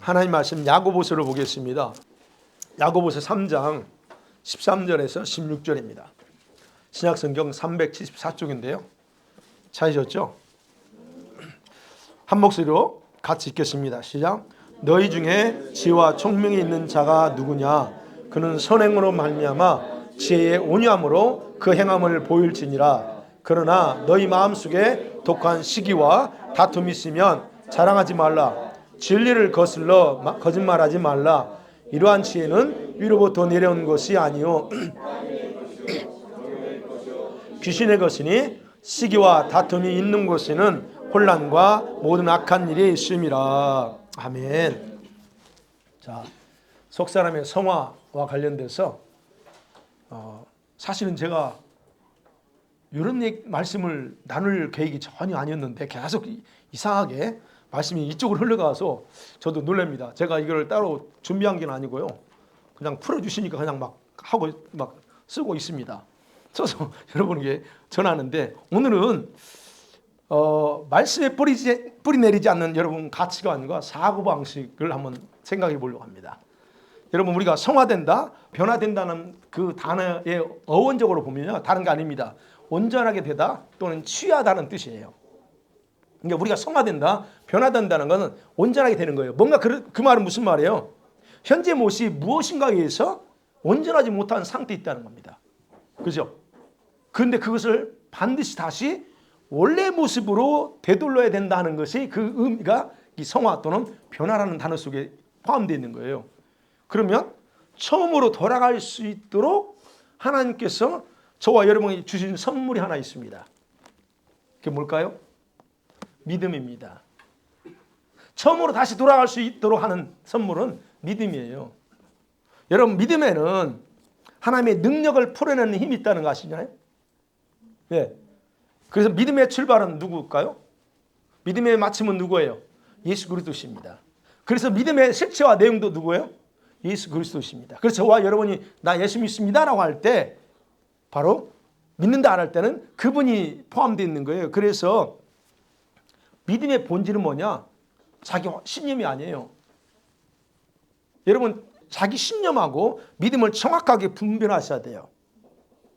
하나님 말씀 야고보서를 보겠습니다. 야고보서 3장 13절에서 16절입니다. 신약성경 374쪽인데요. 찾으셨죠? 한 목소리로 같이 읽겠습니다. 시작. 너희 중에 지혜와 총명이 있는 자가 누구냐? 그는 선행으로 말미암아 지혜의 온유함으로 그 행함을 보일지니라. 그러나 너희 마음속에 독한 시기와 다툼이 있으면 자랑하지 말라. 진리를 거슬러 거짓말하지 말라. 이러한 지혜는 위로부터 내려온 것이 아니요 귀신의 것이니 시기와 다툼이 있는 곳에는 혼란과 모든 악한 일이 있음이라. 아멘. 자, 속사람의 성화와 관련돼서 사실은 제가 이런 말씀을 나눌 계획이 전혀 아니었는데 계속 이상하게 말씀이 이쪽으로 흘러가서 저도 놀랍니다. 제가 이걸 따로 준비한 게 아니고요. 그냥 풀어주시니까 그냥 막 하고 막 쓰고 있습니다. 써서 여러분에게 전하는데 오늘은 말씀에 뿌리 내리지 않는 여러분 가치관과 사고방식을 한번 생각해 보려고 합니다. 여러분 우리가 성화된다, 변화된다는 그 단어의 어원적으로 보면요. 다른 게 아닙니다. 온전하게 되다 또는 취하다는 뜻이에요. 그러니까 우리가 성화된다, 변화된다는 것은 온전하게 되는 거예요. 뭔가 그 말은 무슨 말이에요? 현재 모습이 무엇인가에 의해서 온전하지 못한 상태에 있다는 겁니다. 그죠? 그런데 그것을 반드시 다시 원래 모습으로 되돌려야 된다는 것이 그 의미가 이 성화 또는 변화라는 단어 속에 포함되어 있는 거예요. 그러면 처음으로 돌아갈 수 있도록 하나님께서 저와 여러분이 주신 선물이 하나 있습니다. 그게 뭘까요? 믿음입니다. 처음으로 다시 돌아갈 수 있도록 하는 선물은 믿음이에요. 여러분 믿음에는 하나님의 능력을 풀어내는 힘이 있다는 거 아시나요? 예. 그래서 믿음의 출발은 누구일까요? 믿음의 마침은 누구예요? 예수 그리스도십니다. 그래서 믿음의 실체와 내용도 누구예요? 예수 그리스도십니다. 그래서 저와 여러분이 나 예수 믿습니다라고 할 때 바로 믿는다 안 할 때는 그분이 포함되어 있는 거예요. 그래서 믿음의 본질은 뭐냐? 자기 신념이 아니에요. 여러분 자기 신념하고 믿음을 정확하게 분별하셔야 돼요.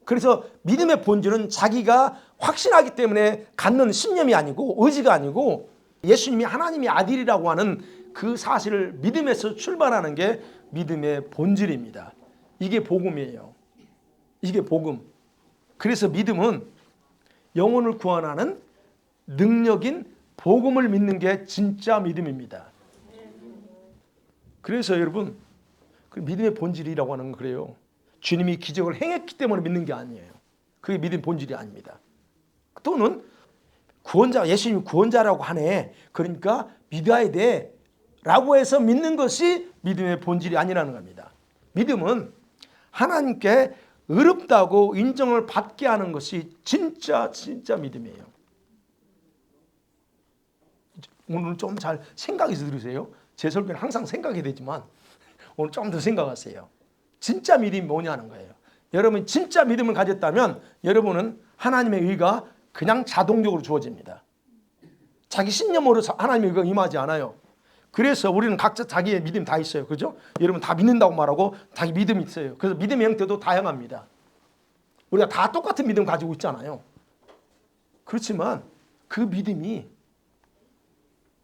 그래서 믿음의 본질은 자기가 확신하기 때문에 갖는 신념이 아니고 의지가 아니고 예수님이 하나님의 아들이라고 하는 그 사실을 믿음에서 출발하는 게 믿음의 본질입니다. 이게 복음이에요. 이게 복음. 그래서 믿음은 영혼을 구원하는 능력인 복음을 믿는 게 진짜 믿음입니다. 그래서 여러분 그 믿음의 본질이라고 하는 건 그래요. 주님이 기적을 행했기 때문에 믿는 게 아니에요. 그게 믿음의 본질이 아닙니다. 또는 구원자, 예수님이 구원자라고 하네. 그러니까 믿어야 돼 라고 해서 믿는 것이 믿음의 본질이 아니라는 겁니다. 믿음은 하나님께 의롭다고 인정을 받게 하는 것이 진짜 믿음이에요. 오늘 좀 잘 생각해서 들으세요. 제 설교는 항상 생각이 되지만 오늘 좀 더 생각하세요. 진짜 믿음이 뭐냐는 거예요. 여러분 진짜 믿음을 가졌다면 여러분은 하나님의 의가 그냥 자동적으로 주어집니다. 자기 신념으로 하나님의 의가 임하지 않아요. 그래서 우리는 각자 자기의 믿음 다 있어요. 그죠? 여러분 다 믿는다고 말하고 자기 믿음이 있어요. 그래서 믿음의 형태도 다양합니다. 우리가 다 똑같은 믿음 가지고 있잖아요. 그렇지만 그 믿음이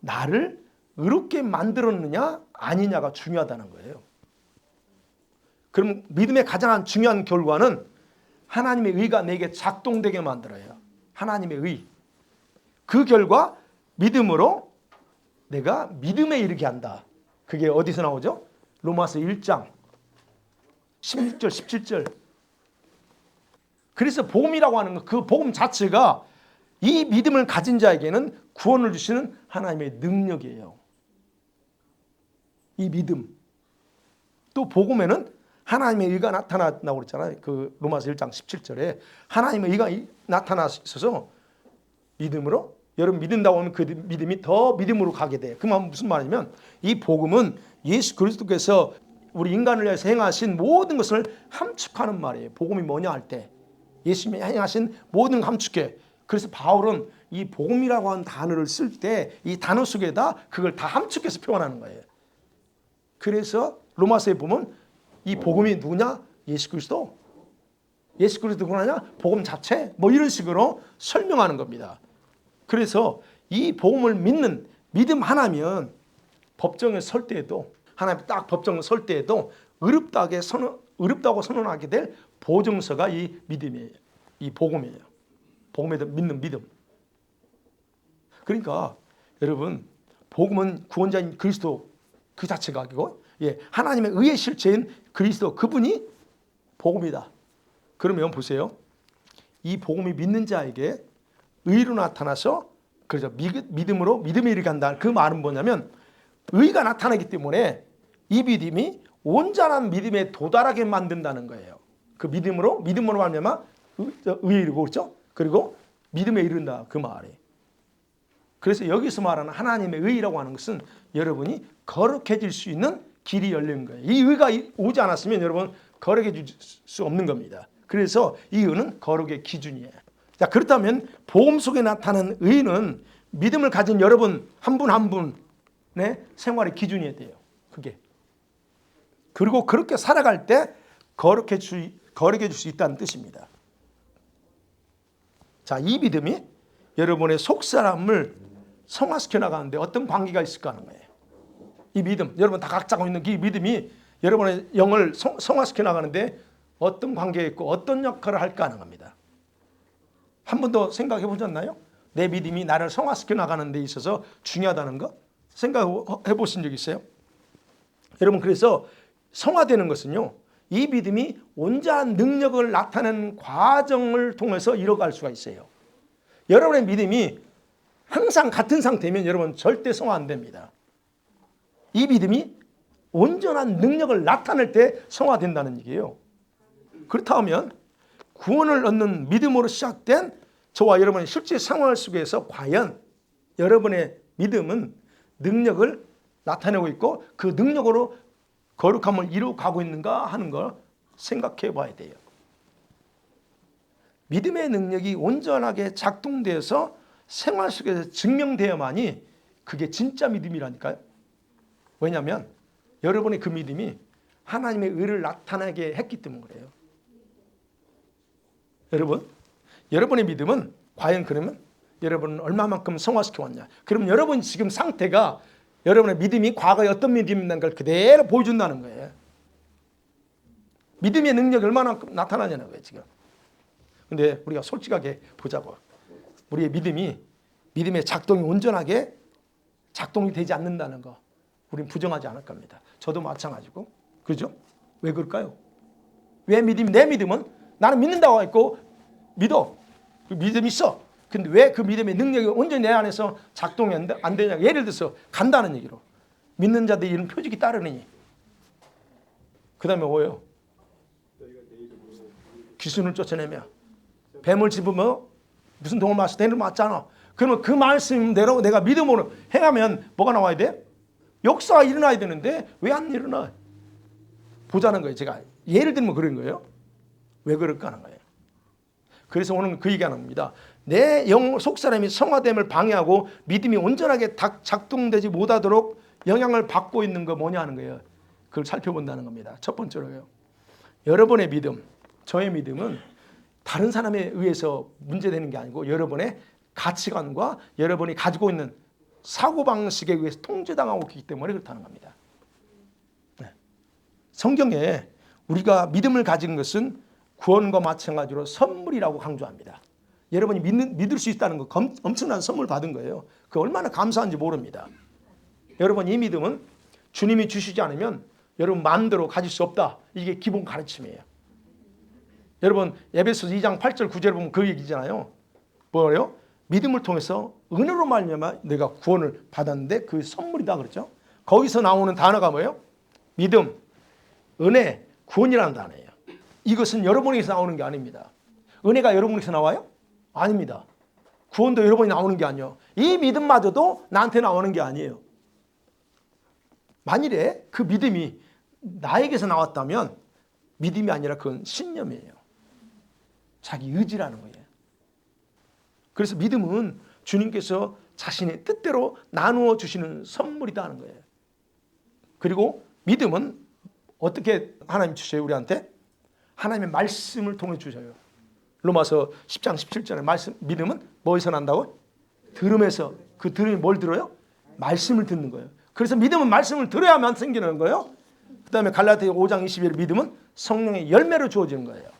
나를 의롭게 만들었느냐 아니냐가 중요하다는 거예요. 그럼 믿음의 가장 중요한 결과는 하나님의 의가 내게 작동되게 만들어요. 하나님의 의. 그 결과 믿음으로 내가 믿음에 이르게 한다. 그게 어디서 나오죠? 로마서 1장 16절 17절. 그래서 복음이라고 하는 것, 그 복음 자체가 이 믿음을 가진 자에게는 구원을 주시는 하나님의 능력이에요. 이 믿음. 또 복음에는 하나님의 의가 나타났다고 그랬잖아요. 그 로마서 1장 17절에 하나님의 의가 나타나셔서 믿음으로 여러분 믿는다고 하면 그 믿음이 더 믿음으로 가게 돼요. 그 말은 무슨 말이냐면 이 복음은 예수 그리스도께서 우리 인간을 위해서 행하신 모든 것을 함축하는 말이에요. 복음이 뭐냐 할 때 예수님이 행하신 모든 함축해. 그래서 바울은 이 복음이라고 하는 단어를 쓸 때 이 단어 속에다 그걸 다 함축해서 표현하는 거예요. 그래서 로마서에 보면 이 복음이 누구냐? 예수 그리스도. 예수 그리스도 누구냐? 복음 자체. 뭐 이런 식으로 설명하는 겁니다. 그래서 이 복음을 믿는 믿음 하나면 법정에 설 때에도 하나님 딱 법정에 설 때에도 어렵다고 선언하게 될 보증서가 이 믿음이에요. 이 복음이에요. 복음에 믿는 믿음. 그러니까 여러분 복음은 구원자인 그리스도 그 자체가 아니고 하나님의 의의 실체인 그리스도 그분이 복음이다. 그러면 보세요. 이 복음이 믿는 자에게 의로 나타나서 그래서 믿음으로 믿음에 이르게 한다. 그 말은 뭐냐면 의가 나타나기 때문에 이 믿음이 온전한 믿음에 도달하게 만든다는 거예요. 그 믿음으로 말미암아 의에 이르고 그렇죠? 그리고 믿음에 이른다 그 말이. 그래서 여기서 말하는 하나님의 의라고 하는 것은 여러분이 거룩해질 수 있는 길이 열린 거예요. 이 의가 오지 않았으면 여러분 거룩해질 수 없는 겁니다. 그래서 이 의는 거룩의 기준이에요. 자, 그렇다면 복음 속에 나타나는 의는 믿음을 가진 여러분 한 분 한 분의 생활의 기준이 돼요. 그게. 그리고 그렇게 살아갈 때 거룩해질 수 있다는 뜻입니다. 자, 이 믿음이 여러분의 속사람을 성화시켜 나가는데 어떤 관계가 있을까 하는 거예요. 이 믿음, 여러분 다 각자 갖고 있는 이 믿음이 여러분의 영을 성화시켜 나가는데 어떤 관계가 있고 어떤 역할을 할까 하는 겁니다. 한 번도 생각해 보셨나요? 내 믿음이 나를 성화시켜 나가는 데 있어서 중요하다는 거 생각해 보신 적 있어요? 여러분 그래서 성화되는 것은요. 이 믿음이 온전한 능력을 나타내는 과정을 통해서 이뤄갈 수가 있어요. 여러분의 믿음이 항상 같은 상태면 여러분 절대 성화 안 됩니다. 이 믿음이 온전한 능력을 나타낼 때 성화된다는 얘기예요. 그렇다면 구원을 얻는 믿음으로 시작된 저와 여러분의 실제 상황 속에서 과연 여러분의 믿음은 능력을 나타내고 있고 그 능력으로 거룩함을 이루어가고 있는가 하는 걸 생각해 봐야 돼요. 믿음의 능력이 온전하게 작동돼서 생활 속에서 증명되어야만이 그게 진짜 믿음이라니까요. 왜냐하면 여러분의 그 믿음이 하나님의 의를 나타나게 했기 때문에 그래요. 여러분의 믿음은 과연 그러면 여러분은 얼마만큼 성화시켜 왔냐. 그럼 여러분 지금 상태가 여러분의 믿음이 과거에 어떤 믿음이었는 걸 그대로 보여준다는 거예요. 믿음의 능력이 얼마나 나타나냐는 거예요 지금. 근데 우리가 솔직하게 보자고. 우리의 믿음의 작동이 온전하게 작동이 되지 않는다는 거 우리는 부정하지 않을 겁니다. 저도 마찬가지고. 그죠? 왜 그럴까요? 왜 내 믿음은 나는 믿는다고 했고 믿어. 그 믿음이 있어. 근데 왜 그 믿음의 능력이 온전히 내 안에서 작동이 안 되냐. 예를 들어서 간다는 얘기로. 믿는 자들이 이런 표적이 따르느니. 그 다음에 뭐예요? 귀신을 쫓아내며 뱀을 집으며 무슨 동을 마셔 대를 맞잖아. 그러면 그 말씀대로 내가 믿음으로 행하면 뭐가 나와야 돼? 역사가 일어나야 되는데 왜 안 일어나? 보자는 거예요. 제가 예를 들면 그런 거예요. 왜 그럴까 하는 거예요. 그래서 오늘 그 얘기하는 겁니다. 내 영 속사람이 성화됨을 방해하고 믿음이 온전하게 작동되지 못하도록 영향을 받고 있는 거 뭐냐 하는 거예요. 그걸 살펴본다는 겁니다. 첫 번째로요. 여러분의 믿음, 저의 믿음은 다른 사람에 의해서 문제되는 게 아니고 여러분의 가치관과 여러분이 가지고 있는 사고방식에 의해서 통제당하고 있기 때문에 그렇다는 겁니다. 네. 성경에 우리가 믿음을 가진 것은 구원과 마찬가지로 선물이라고 강조합니다. 여러분이 믿을 수 있다는 거 엄청난 선물 받은 거예요. 그 얼마나 감사한지 모릅니다. 여러분 이 믿음은 주님이 주시지 않으면 여러분 마음대로 가질 수 없다. 이게 기본 가르침이에요. 여러분 에베소서 2장 8절 9절 보면 그 얘기잖아요. 뭐예요? 믿음을 통해서 은혜로 말미암아 내가 구원을 받았는데 그 선물이다 그랬죠. 거기서 나오는 단어가 뭐예요? 믿음, 은혜, 구원이라는 단어예요. 이것은 여러분에게서 나오는 게 아닙니다. 은혜가 여러분에게서 나와요? 아닙니다. 구원도 여러분이 나오는 게 아니에요. 이 믿음마저도 나한테 나오는 게 아니에요. 만일에 그 믿음이 나에게서 나왔다면 믿음이 아니라 그건 신념이에요. 자기 의지라는 거예요. 그래서 믿음은 주님께서 자신의 뜻대로 나누어 주시는 선물이다 하는 거예요. 그리고 믿음은 어떻게 하나님 주셔요? 우리한테 하나님의 말씀을 통해 주셔요. 로마서 10장 17절에 말씀, 믿음은 뭐에서 난다고? 들음에서. 그 들음이 뭘 들어요? 말씀을 듣는 거예요. 그래서 믿음은 말씀을 들어야만 생기는 거예요. 그 다음에 갈라디아 5장 21절 믿음은 성령의 열매로 주어지는 거예요.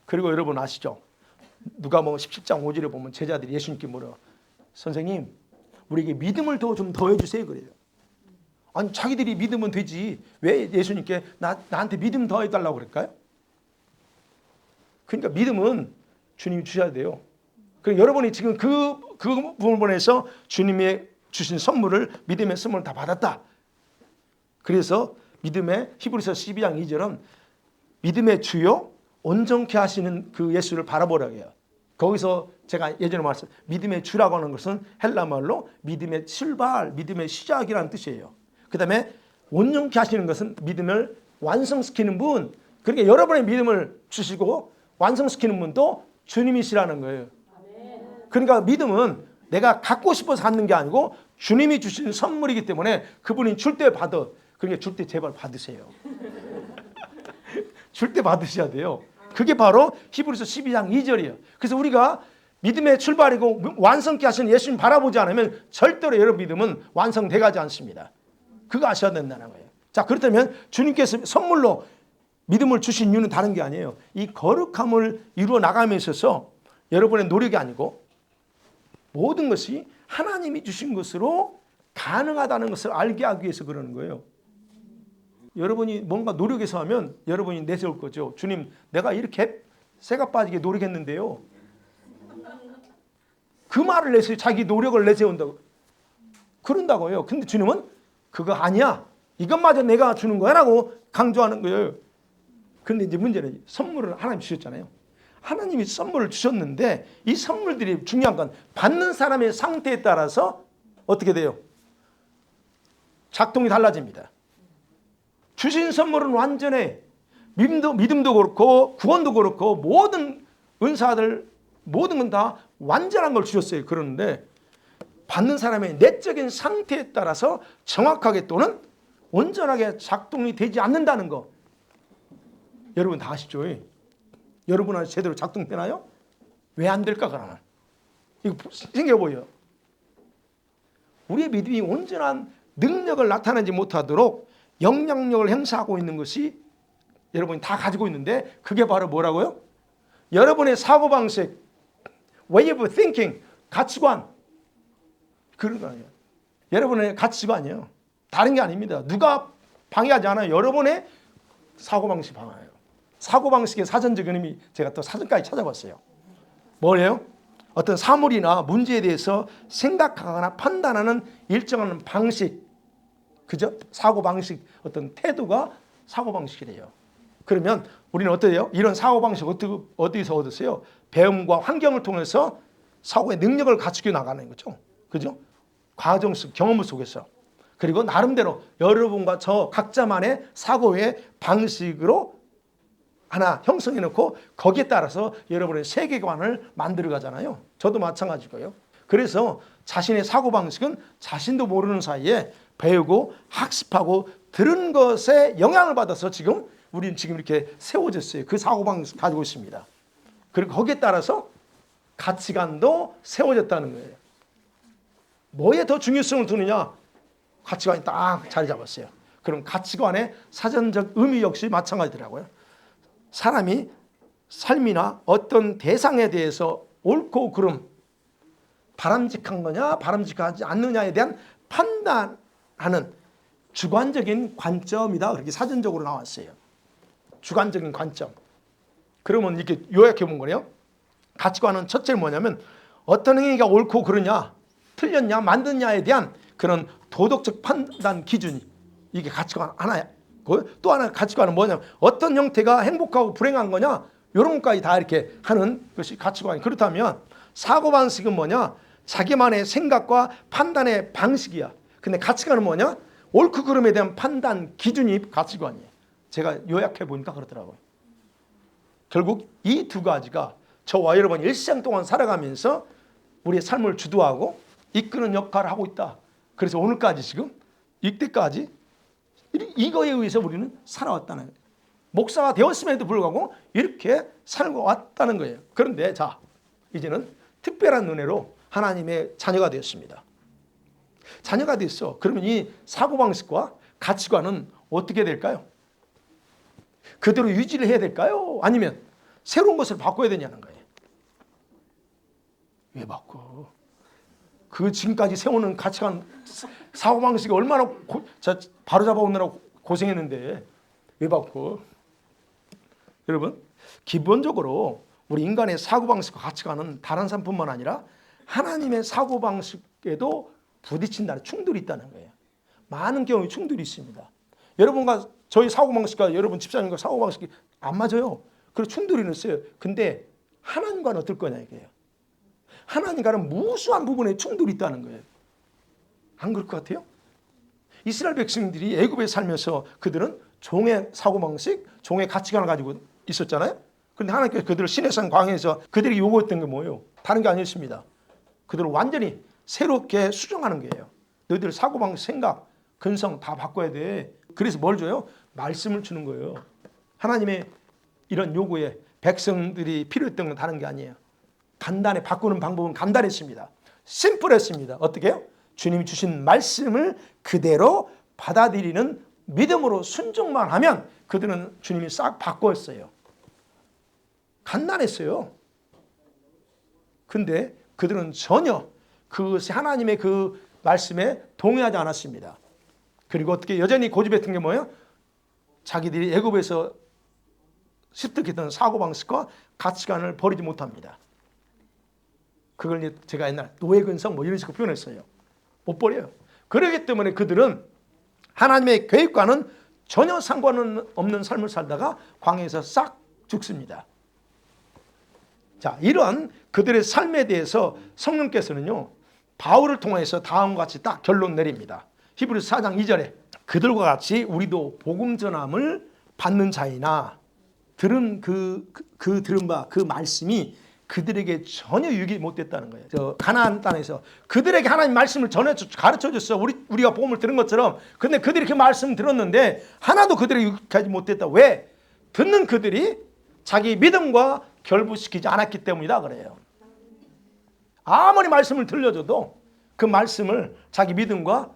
그리고 여러분 아시죠? 누가복음 17장 5절에 보면 제자들이 예수님께 물어, 선생님 우리에게 믿음을 더 좀 더해주세요 그래요. 아니 자기들이 믿으면 되지 왜 예수님께 나한테 믿음 더해달라고 그럴까요? 그러니까 믿음은 주님이 주셔야 돼요. 그리고 여러분이 지금 그 부분에서 주님이 주신 선물을, 믿음의 선물을 다 받았다. 그래서 믿음의 히브리서 12장 2절은 믿음의 주요 온전케 하시는 그 예수를 바라보라고 해요. 거기서 제가 예전에 말씀, 믿음의 주라고 하는 것은 헬라말로 믿음의 출발, 믿음의 시작이라는 뜻이에요. 그 다음에 온전케 하시는 것은 믿음을 완성시키는 분. 그러니까 여러분의 믿음을 주시고 완성시키는 분도 주님이시라는 거예요. 그러니까 믿음은 내가 갖고 싶어서 갖는 게 아니고 주님이 주신 선물이기 때문에 그분이 줄 때 받아. 그러니까 줄 때 제발 받으세요. 줄 때 받으셔야 돼요. 그게 바로 히브리서 12장 2절이에요. 그래서 우리가 믿음의 출발이고 완성케 하시는 예수님 바라보지 않으면 절대로 여러분 믿음은 완성돼 가지 않습니다. 그거 아셔야 된다는 거예요. 자, 그렇다면 주님께서 선물로 믿음을 주신 이유는 다른 게 아니에요. 이 거룩함을 이루어 나감에 있어서 여러분의 노력이 아니고 모든 것이 하나님이 주신 것으로 가능하다는 것을 알게 하기 위해서 그러는 거예요. 여러분이 뭔가 노력해서 하면 여러분이 내세울 거죠. 주님, 내가 이렇게 새가 빠지게 노력했는데요. 그 말을 내세워, 자기 노력을 내세운다고. 그런다고요. 근데 주님은 그거 아니야. 이것마저 내가 주는 거야 라고 강조하는 거예요. 그런데 이제 문제는 선물을 하나님 주셨잖아요. 하나님이 선물을 주셨는데 이 선물들이 중요한 건 받는 사람의 상태에 따라서 어떻게 돼요? 작동이 달라집니다. 주신 선물은 완전해. 믿음도 그렇고 구원도 그렇고 모든 은사들 모든 건 다 완전한 걸 주셨어요. 그러는데 받는 사람의 내적인 상태에 따라서 정확하게 또는 온전하게 작동이 되지 않는다는 거. 여러분 다 아시죠? 여러분한테 제대로 작동되나요? 왜 안 될까 그러면? 이거 생겨 보여요. 우리의 믿음이 온전한 능력을 나타내지 못하도록 영향력을 행사하고 있는 것이 여러분이 다 가지고 있는데 그게 바로 뭐라고요? 여러분의 사고방식, way of thinking, 가치관. 그런 거 아니에요. 여러분의 가치관이에요. 다른 게 아닙니다. 누가 방해하지 않아요. 여러분의 사고방식이 방해해요. 사고방식의 사전적 의미 제가 또 사전까지 찾아봤어요. 뭐예요? 어떤 사물이나 문제에 대해서 생각하거나 판단하는 일정한 방식, 그죠? 사고방식, 어떤 태도가 사고방식이래요. 그러면 우리는 어때요? 이런 사고방식 어디서 얻었어요? 배움과 환경을 통해서 사고의 능력을 갖추게 나가는 거죠. 그죠? 과정 속, 경험 속에서. 그리고 나름대로 여러분과 저 각자만의 사고의 방식으로 하나 형성해 놓고 거기에 따라서 여러분의 세계관을 만들어 가잖아요. 저도 마찬가지고요. 그래서 자신의 사고방식은 자신도 모르는 사이에 배우고 학습하고 들은 것에 영향을 받아서 지금 우리는 지금 이렇게 세워졌어요. 그 사고방식 가지고 있습니다. 그리고 거기에 따라서 가치관도 세워졌다는 거예요. 뭐에 더 중요성을 두느냐? 가치관이 딱 자리 잡았어요. 그럼 가치관의 사전적 의미 역시 마찬가지더라고요. 사람이 삶이나 어떤 대상에 대해서 옳고 그름, 바람직한 거냐 바람직하지 않느냐에 대한 판단하는 주관적인 관점이다. 그렇게 사전적으로 나왔어요. 주관적인 관점. 그러면 이렇게 요약해 본 거네요. 가치관은 첫째 뭐냐면 어떤 행위가 옳고 그르냐, 틀렸냐, 맞느냐에 대한 그런 도덕적 판단 기준이 이게 가치관 하나야. 또 하나 가치관은 뭐냐면 어떤 형태가 행복하고 불행한 거냐 이런 것까지 다 이렇게 하는 것이 가치관이. 그렇다면 사고방식은 뭐냐? 자기만의 생각과 판단의 방식이야. 근데 가치관은 뭐냐? 옳고 그름에 대한 판단 기준이 가치관이에요. 제가 요약해 보니까 그렇더라고요. 결국 이 두 가지가 저와 여러분 일생 동안 살아가면서 우리의 삶을 주도하고 이끄는 역할을 하고 있다. 그래서 오늘까지 지금 이때까지 이거에 의해서 우리는 살아왔다는 거예요. 목사가 되었음에도 불구하고 이렇게 살고 왔다는 거예요. 그런데 자, 이제는 특별한 은혜로 하나님의 자녀가 되었습니다. 자녀가 됐어. 그러면 이 사고방식과 가치관은 어떻게 될까요? 그대로 유지를 해야 될까요? 아니면 새로운 것을 바꿔야 되냐는 거예요. 왜 바꿔? 그 지금까지 세우는 가치관, 사고방식이 얼마나 바로잡아오느라고 고생했는데 왜 바꿔? 여러분, 기본적으로 우리 인간의 사고방식과 가치관은 다른 사람뿐만 아니라 하나님의 사고방식에도 부딪힌다는 충돌이 있다는 거예요. 많은 경우에 충돌이 있습니다. 여러분과 저희 사고방식과 여러분 집사님과 사고방식이 안 맞아요. 그리고 충돌이 있어요. 근데 하나님과는 어떨 거냐 이거예요. 하나님과는 무수한 부분에 충돌이 있다는 거예요. 안 그럴 것 같아요? 이스라엘 백성들이 애굽에 살면서 그들은 종의 사고방식, 종의 가치관을 가지고 있었잖아요. 그런데 하나님께서 그들을 시내산 광야에서 그들이 요구했던 게 뭐예요? 다른 게 아니었습니다. 그들을 완전히 새롭게 수정하는 거예요. 너희들 사고방식, 생각, 근성 다 바꿔야 돼. 그래서 뭘 줘요? 말씀을 주는 거예요. 하나님의 이런 요구에 백성들이 필요했던 건 다른 게 아니에요. 간단히 바꾸는 방법은 간단했습니다. 심플했습니다. 어떻게 해요? 주님이 주신 말씀을 그대로 받아들이는 믿음으로 순종만 하면 그들은 주님이 싹 바꿨어요. 간단했어요. 근데 그들은 전혀 그것이 하나님의 그 말씀에 동의하지 않았습니다. 그리고 어떻게 여전히 고집했던 게 뭐예요? 자기들이 애굽에서 습득했던 사고방식과 가치관을 버리지 못합니다. 그걸 제가 옛날 노예근성 뭐 이런 식으로 표현했어요. 못 버려요. 그렇기 때문에 그들은 하나님의 계획과는 전혀 상관없는 삶을 살다가 광야에서 싹 죽습니다. 자, 이러한 그들의 삶에 대해서 성령께서는요, 바울을 통해서 다음과 같이 딱 결론 내립니다. 히브리서 4장 2절에 그들과 같이 우리도 복음 전함을 받는 자이나 들은 들은 바 그 말씀이 그들에게 전혀 유익이 못됐다는 거예요. 저 가나안 땅에서 그들에게 하나님 말씀을 가르쳐줬어. 우리가 복음을 들은 것처럼. 근데 그들이 그 말씀을 들었는데 하나도 그들에게 유익하지 못됐다. 왜? 듣는 그들이 자기 믿음과 결부시키지 않았기 때문이다 그래요. 아무리 말씀을 들려줘도 그 말씀을 자기 믿음과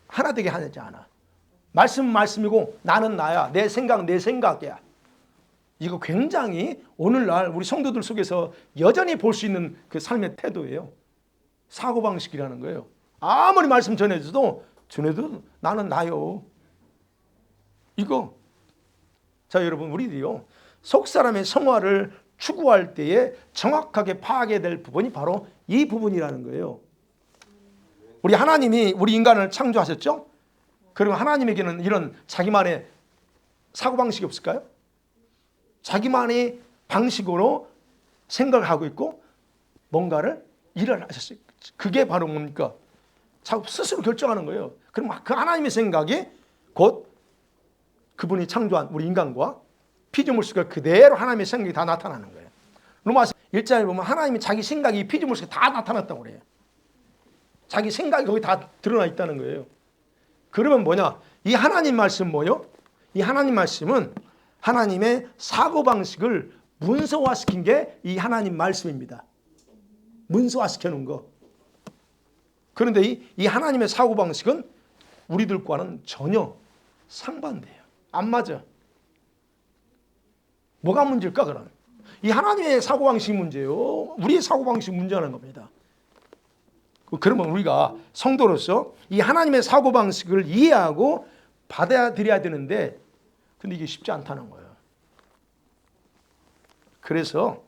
하나 되게 하지 않아. 말씀은 말씀이고 나는 나야. 내 생각 내 생각이야. 이거 굉장히 오늘날 우리 성도들 속에서 여전히 볼 수 있는 그 삶의 태도예요. 사고방식이라는 거예요. 아무리 말씀 전해줘도 나는 나요. 이거. 자, 여러분, 우리들이요, 속사람의 성화를 추구할 때에 정확하게 파악해야 될 부분이 바로 이 부분이라는 거예요. 우리 하나님이 우리 인간을 창조하셨죠? 그리고 하나님에게는 이런 자기만의 사고방식이 없을까요? 자기만의 방식으로 생각을 하고 있고 뭔가를 일을 하셨어요. 그게 바로 뭡니까? 자꾸 스스로 결정하는 거예요. 그럼 그 하나님의 생각이 곧 그분이 창조한 우리 인간과 피조물속에 그대로 하나님의 생각이 다 나타나는 거예요. 로마서 1장에 보면 하나님이 자기 생각이 피조물속에 다 나타났다고 그래요. 자기 생각이 거기 다 드러나 있다는 거예요. 그러면 뭐냐? 이 하나님 말씀 뭐요? 이 하나님 말씀은 하나님의 사고방식을 문서화시킨 게 이 하나님 말씀입니다. 문서화시켜 놓은 거. 그런데 이 하나님의 사고방식은 우리들과는 전혀 상반돼요. 안 맞아. 뭐가 문제일까 그럼? 이 하나님의 사고방식이 문제예요. 우리의 사고방식이 문제라는 겁니다. 그러면 우리가 성도로서 이 하나님의 사고방식을 이해하고 받아들여야 되는데 근데 이게 쉽지 않다는 거예요. 그래서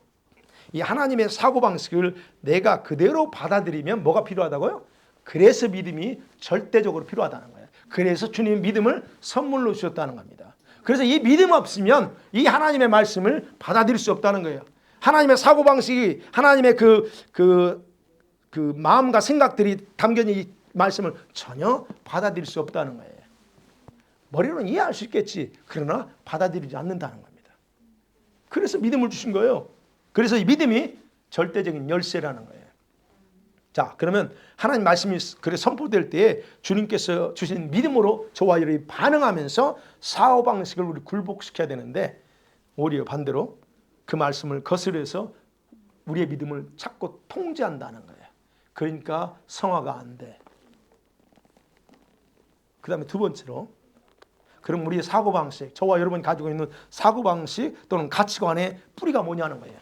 이 하나님의 사고방식을 내가 그대로 받아들이면 뭐가 필요하다고요? 그래서 믿음이 절대적으로 필요하다는 거예요. 그래서 주님이 믿음을 선물로 주셨다는 겁니다. 그래서 이 믿음 없으면 이 하나님의 말씀을 받아들일 수 없다는 거예요. 하나님의 사고방식이 하나님의 그 마음과 생각들이 담겨진 이 말씀을 전혀 받아들일 수 없다는 거예요. 머리로는 이해할 수 있겠지. 그러나 받아들이지 않는다는 겁니다. 그래서 믿음을 주신 거예요. 그래서 이 믿음이 절대적인 열쇠라는 거예요. 자, 그러면 하나님 말씀이 그래 선포될 때에 주님께서 주신 믿음으로 저와 여러분이 반응하면서 사고방식을 우리 굴복시켜야 되는데, 오히려 반대로 그 말씀을 거스려서 우리의 믿음을 자꾸 통제한다는 거예요. 그러니까 성화가 안 돼. 그 다음에 두 번째로, 그럼 우리의 사고방식, 저와 여러분이 가지고 있는 사고방식 또는 가치관의 뿌리가 뭐냐는 거예요.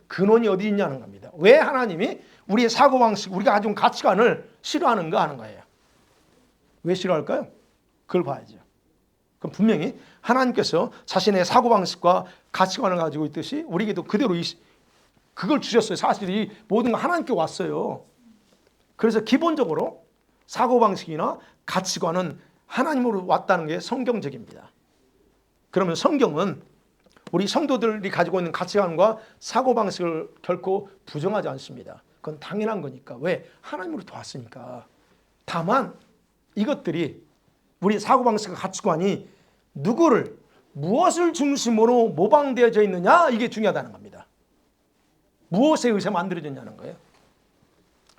근원이 어디 있냐는 겁니다. 왜 하나님이 우리의 사고방식, 우리가 가지고 가치관을 싫어하는가 하는 거예요. 왜 싫어할까요? 그걸 봐야죠. 그럼 분명히 하나님께서 자신의 사고방식과 가치관을 가지고 있듯이 우리에게도 그대로 그걸 주셨어요. 사실 이 모든 거 하나님께 왔어요. 그래서 기본적으로 사고방식이나 가치관은 하나님으로 왔다는 게 성경적입니다. 그러면 성경은 우리 성도들이 가지고 있는 가치관과 사고방식을 결코 부정하지 않습니다. 그건 당연한 거니까. 왜? 하나님으로부터 왔으니까. 다만 이것들이, 우리 사고방식과 가치관이 누구를, 무엇을 중심으로 모방되어져 있느냐, 이게 중요하다는 겁니다. 무엇에 의해서 만들어졌냐는 거예요.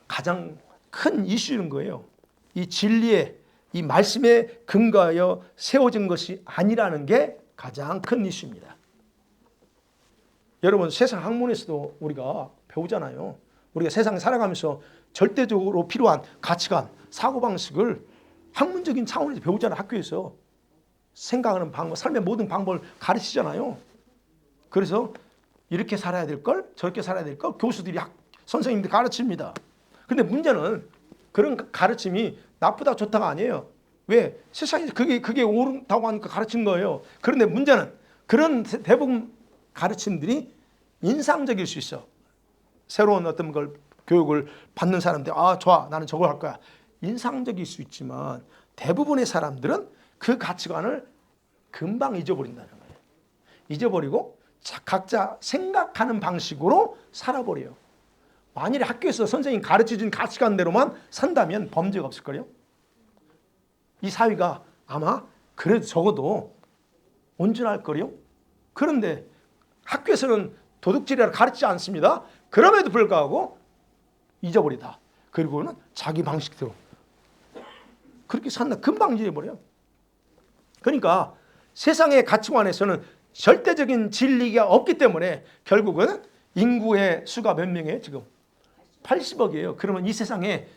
가장 큰 이슈인 거예요. 이 진리에, 이 말씀에 근거하여 세워진 것이 아니라는 게 가장 큰 이슈입니다. 여러분, 세상 학문에서도 우리가 배우잖아요. 우리가 세상에 살아가면서 절대적으로 필요한 가치관, 사고방식을 학문적인 차원에서 배우잖아요. 학교에서 생각하는 방법, 삶의 모든 방법을 가르치잖아요. 그래서 이렇게 살아야 될 걸, 저렇게 살아야 될 걸 교수들이, 선생님들이 가르칩니다. 근데 문제는 그런 가르침이 나쁘다 좋다가 아니에요. 왜? 세상에 그게 옳다고 하니까 가르친 거예요. 그런데 문제는 그런 대부분 가르침들이 인상적일 수 있어. 새로운 어떤 걸, 교육을 받는 사람들, 아, 좋아, 나는 저거 할 거야. 인상적일 수 있지만 대부분의 사람들은 그 가치관을 금방 잊어버린다는 거예요. 잊어버리고 각자 생각하는 방식으로 살아버려요. 만일에 학교에서 선생님 가르쳐준 가치관대로만 산다면 범죄가 없을 거예요. 이 사회가 아마 그래도 적어도 온전할 거예요. 그런데 학교에서는 도둑질이라 가르치지 않습니다. 그럼에도 불구하고 잊어버리다. 그리고는 자기 방식대로 그렇게 산다. 금방 잊어버려요. 그러니까 세상의 가치관에서는 절대적인 진리가 없기 때문에 결국은 인구의 수가 몇 명이에요? 지금 80억이에요. 그러면 이 세상에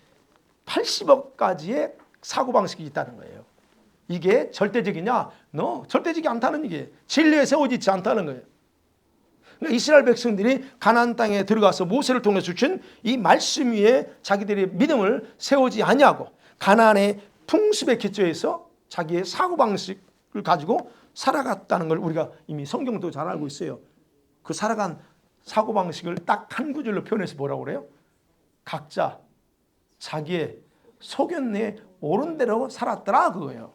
80억까지의 사고방식이 있다는 거예요. 이게 절대적이냐? 절대적이 않다는 얘기예요. 진리에 세워지지 않다는 거예요. 그러니까 이스라엘 백성들이 가나안 땅에 들어가서 모세를 통해 주신 이 말씀 위에 자기들의 믿음을 세우지 아니하고 가나안의 풍습에 기초해서 자기의 사고방식을 가지고 살아갔다는 걸 우리가 이미 성경도 잘 알고 있어요. 그 살아간 사고방식을 딱 한 구절로 표현해서 뭐라고 그래요? 각자 자기의 소견에 옳은 대로 살았더라, 그거예요.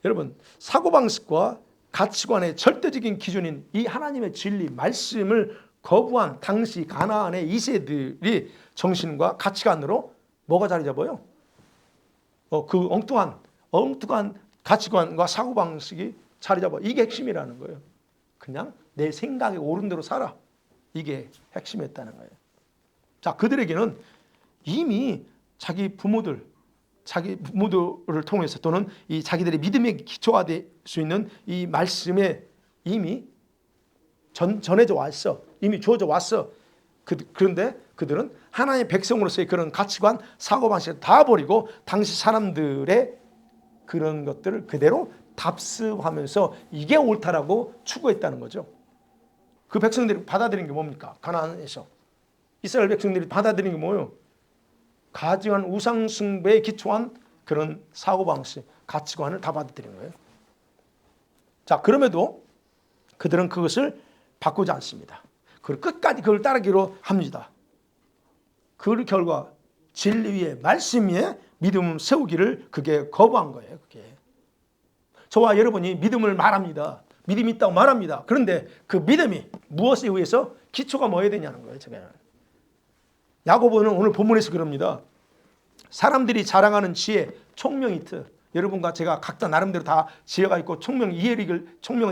여러분, 사고방식과 가치관의 절대적인 기준인 이 하나님의 진리, 말씀을 거부한 당시 가나안의 2세들이 정신과 가치관으로 뭐가 자리 잡아요? 그 엉뚱한 가치관과 사고방식이 자리 잡아. 이게 핵심이라는 거예요. 그냥 내 생각에 옳은 대로 살아. 이게 핵심이었다는 거예요. 자, 그들에게는 이미 자기 부모들을 통해서 또는 이 자기들의 믿음의 기초가 될 수 있는 이 말씀에 이미 전해져 왔어. 이미 주어져 왔어. 그런데 그들은 하나님의 백성으로서의 그런 가치관, 사고방식을 다 버리고 당시 사람들의 그런 것들을 그대로 답습하면서 이게 옳다라고 추구했다는 거죠. 그 백성들이 받아들인 게 뭡니까? 가나안에서 이스라엘 백성들이 받아들인 게 뭐예요? 가증한 우상숭배에 기초한 그런 사고방식, 가치관을 다 받아들인 거예요. 자, 그럼에도 그들은 그것을 바꾸지 않습니다. 그걸 끝까지 그걸 따르기로 합니다. 그 결과 진리 위에, 말씀 위에 믿음을 세우기를 그게 거부한 거예요. 그게. 저와 여러분이 믿음을 말합니다. 믿음이 있다고 말합니다. 그런데 그 믿음이 무엇에 의해서 기초가 뭐여야 되냐는 거예요. 제가. 야고보는 오늘 본문에서 그럽니다. 사람들이 자랑하는 지혜, 총명이트. 여러분과 제가 각자 나름대로 다 지혜가 있고 총명은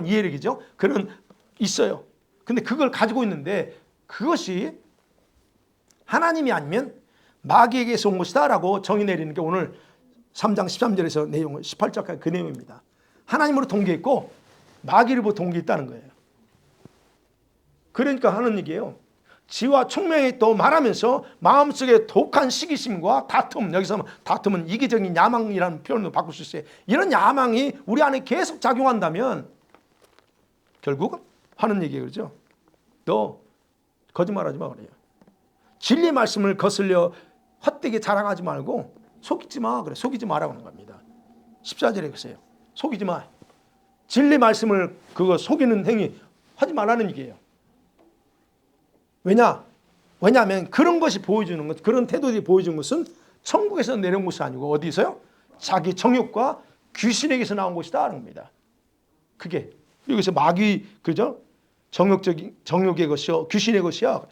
이해력이죠. 그런 있어요. 근데 그걸 가지고 있는데 그것이 하나님이 아니면 마귀에게서 온 것이다 라고 정의 내리는 게 오늘 3장 13절에서 내용 18절까지 그 내용입니다. 하나님으로 동기있고 마귀로 동기있다는 거예요. 그러니까 하는 얘기예요. 지와 총명이 또 말하면서 마음속에 독한 시기심과 다툼, 여기서 다툼은 이기적인 야망이라는 표현으로 바꿀 수 있어요. 이런 야망이 우리 안에 계속 작용한다면 결국 하는 얘기예요. 그렇죠? 너 거짓말하지 마 그래요. 진리 말씀을 거슬려 헛되게 자랑하지 말고 속이지 마 그래. 속이지 마라고 하는 겁니다. 14절에 그러세요. 속이지 마. 진리 말씀을 그거 속이는 행위 하지 말라는 얘기예요. 왜냐하면 그런 것이 보여주는 것, 그런 태도들이 보여주는 것은 천국에서 내려온 것이 아니고 어디서요? 자기 정욕과 귀신에게서 나온 것이다 하는 겁니다. 그게 여기서 마귀 그죠? 정욕의 것이요, 귀신의 것이야.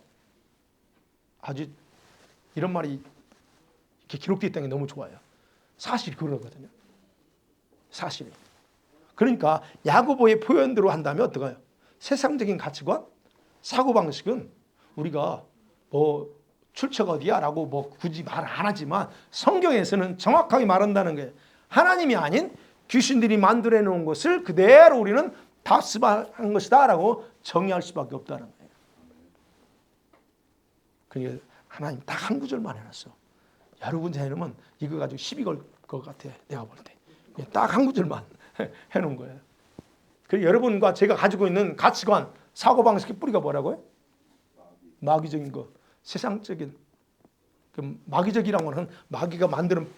아주 이런 말이 이렇게 기록되어 있다는 게 너무 좋아요. 사실이 그러거든요. 사실이. 그러니까 야고보의 표현대로 한다면 어떨까요? 세상적인 가치관, 사고방식은 우리가 뭐 출처가 어디야 라고 뭐 굳이 말 안 하지만 성경에서는 정확하게 말한다는 거예요. 하나님이 아닌 귀신들이 만들어 놓은 것을 그대로 우리는 답습한 것이다 라고 정의할 수밖에 없다는 거예요. 그러니까 하나님 딱 한 구절만 해놨어. 여러분 해놓으면 이거 가지고 시비 걸 것 같아. 내가 볼 때. 딱 한 구절만 해놓은 거예요. 그리고 여러분과 제가 가지고 있는 가치관, 사고방식의 뿌리가 뭐라고요? 마귀적인 거, 세상적인 그 마귀적이라는 것은 마귀가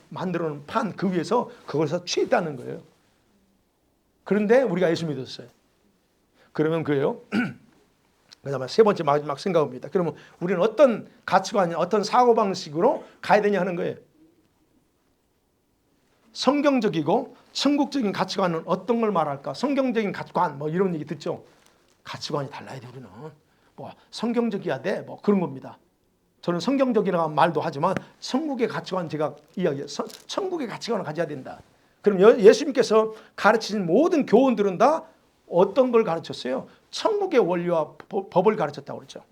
만들어놓은 판 그 위에서 그것에서 취했다는 거예요. 그런데 우리가 예수 믿었어요. 그러면 그래요. 그다음에 세 번째 마지막 생각입니다. 그러면 우리는 어떤 가치관, 어떤 사고방식으로 가야 되냐 하는 거예요. 성경적이고 천국적인 가치관은 어떤 걸 말할까? 성경적인 가치관 뭐 이런 얘기 듣죠. 가치관이 달라야 돼 우리는. 뭐 성경적이어야 돼 뭐 그런 겁니다. 저는 성경적이라는 말도 하지만 천국의 가치관 제가 이야기해요. 천국의 가치관을 가져야 된다. 그럼 예수님께서 가르치신 모든 교훈들은 다 어떤 걸 가르쳤어요? 천국의 원리와 법을 가르쳤다고 그랬죠.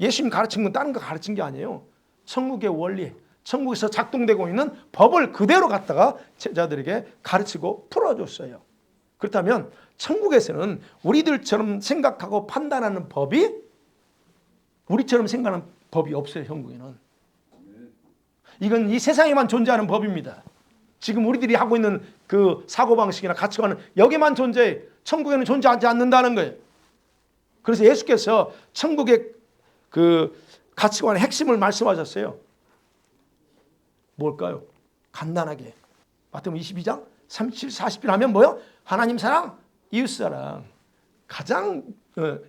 예수님 가르친 건 다른 거 가르친 게 아니에요. 천국의 원리, 천국에서 작동되고 있는 법을 그대로 갖다가 제자들에게 가르치고 풀어줬어요. 그렇다면 천국에서는 우리들처럼 생각하고 판단하는 법이 우리처럼 생각하는 법이 없어요. 천국에는. 이건 이 세상에만 존재하는 법입니다. 지금 우리들이 하고 있는 그 사고방식이나 가치관은 여기만 존재해. 천국에는 존재하지 않는다는 거예요. 그래서 예수께서 천국의 그 가치관의 핵심을 말씀하셨어요. 뭘까요? 간단하게. 마태복음 22장 37, 40일 하면 뭐요? 하나님 사랑, 이웃 사랑. 가장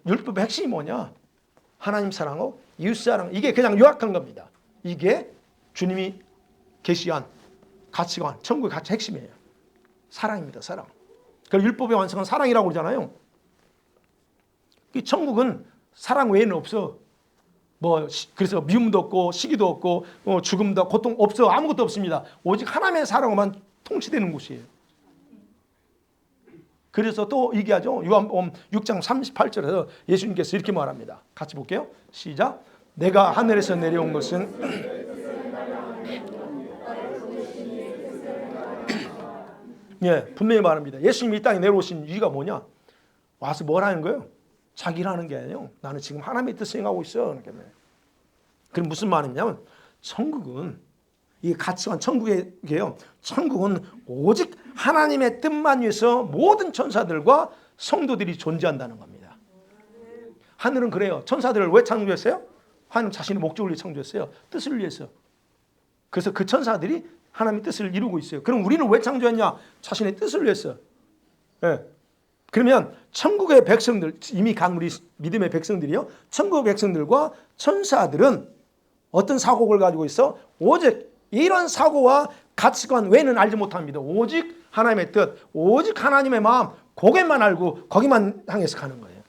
율법의 핵심이 뭐냐? 하나님 사랑하고 이웃 사랑. 이게 그냥 요약한 겁니다. 이게 주님이 계시한 가치관, 천국의 가치 핵심이에요. 사랑입니다. 사랑. 그 율법의 완성은 사랑이라고 그러잖아요. 이 천국은 사랑 외에는 없어. 뭐 그래서 미움도 없고 시기도 없고 죽음도 고통 없어. 아무것도 없습니다. 오직 하나님의 사랑으로만 통치되는 곳이에요. 그래서 또 얘기하죠. 요한복음 6장 38절에서 예수님께서 이렇게 말합니다. 같이 볼게요. 시작. 내가 하늘에서 내려온 것은 예, 분명히 말합니다. 예수님이 이 땅에 내려오신 이유가 뭐냐? 와서 뭘 하는 거예요? 자기 일 하는 게 아니에요. 나는 지금 하나님의 뜻을 행하고 있어. 그럼 무슨 말이냐면 천국은 이 가치관 천국이에요. 천국은 오직 하나님의 뜻만 위해서 모든 천사들과 성도들이 존재한다는 겁니다. 하늘은 그래요. 천사들을 왜 창조했어요? 하나님 자신의 목적을 위해 창조했어요. 뜻을 위해서. 그래서 그 천사들이 하나님의 뜻을 이루고 있어요. 그럼 우리는 왜 창조했냐? 자신의 뜻을 위해서. 예. 그러면 천국의 백성들, 이미 간 우리 믿음의 백성들이요. 천국의 백성들과 천사들은 어떤 사고를 가지고 있어? 오직 이런 사고와 가치관 외에는 알지 못합니다. 오직 하나님의 뜻, 오직 하나님의 마음, 그게만 알고 거기만 향해서 가는 거예요.